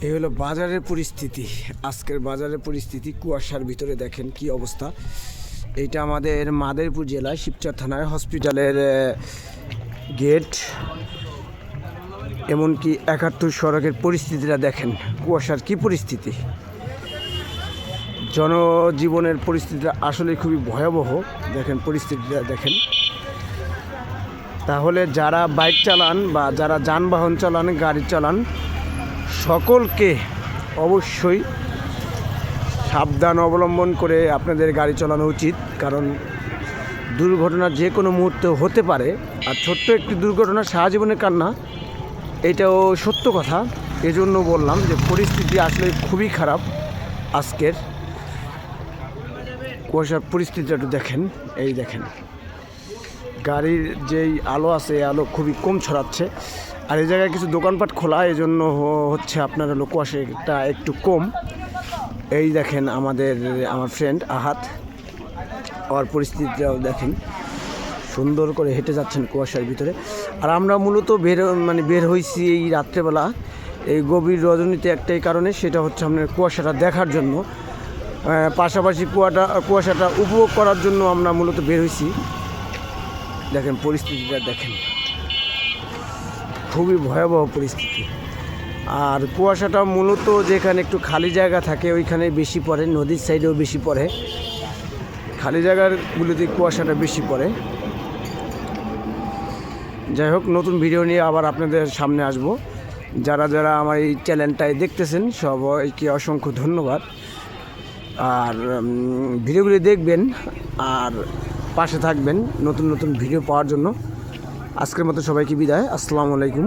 এই হলো বাজারের পরিস্থিতি। আজকের বাজারের পরিস্থিতি কুয়াশার ভিতরে দেখেন কি অবস্থা। এইটা আমাদের মাদারীপুর জেলা শিবচর থানার হসপিটালের গেট। এমনকি ৭১ সড়কের পরিস্থিতিটা দেখেন, কুয়াশার কি পরিস্থিতি। জনজীবনের পরিস্থিতিটা আসলে খুবই ভয়াবহ। দেখেন পরিস্থিতিটা দেখেন। তাহলে যারা বাইক চালান বা যারা যানবাহন চালান, গাড়ি চালান, সকলকে অবশ্যই সাবধান অবলম্বন করে আপনাদের গাড়ি চালানো উচিত। কারণ দুর্ঘটনা যে কোনো মুহূর্তে হতে পারে। আর ছোট্ট একটি দুর্ঘটনা সারা জীবনের কান্না, এটাও সত্য কথা। এজন্য বললাম যে পরিস্থিতি আসলে খুবই খারাপ। আজকের কুয়াশার পরিস্থিতিটা একটু দেখেন। এই দেখেন গাড়ির যেই আলো আছে, এই আলো খুবই কম ছড়াচ্ছে। আর এই জায়গায় কিছু দোকানপাট খোলা, এই জন্য হচ্ছে আপনার হলো কুয়াশাটা একটু কম। এই দেখেন আমার ফ্রেন্ড আহাত, আর পরিস্থিতিটাও দেখেন। সুন্দর করে হেঁটে যাচ্ছেন কুয়াশার ভিতরে। আর আমরা মূলত বের হয়েছি এই রাত্রেবেলা, এই গভীর রজনীতে একটাই কারণে, সেটা হচ্ছে আপনার কুয়াশাটা দেখার জন্য, পাশাপাশি কুয়াশাটা উপভোগ করার জন্য আমরা মূলত বের হয়েছি। দেখেন পরিস্থিতিটা দেখেন, খুবই ভয়াবহ পরিস্থিতি। আর কুয়াশাটা মূলত যেখানে একটু খালি জায়গা থাকে ওইখানে বেশি পড়ে, নদীর সাইডেও বেশি পড়ে, খালি জায়গাগুলোতে কুয়াশাটা বেশি পড়ে। যাই হোক, নতুন ভিডিও নিয়ে আবার আপনাদের সামনে আসব। যারা যারা আমার এই চ্যানেলটায় দেখতেছেন সবাইকে অসংখ্য ধন্যবাদ। আর ভিডিওগুলি দেখবেন আর পাশে থাকবেন নতুন নতুন ভিডিও পাওয়ার জন্য। আজকের মতো সবাইকে বিদায়। আসসালামু আলাইকুম।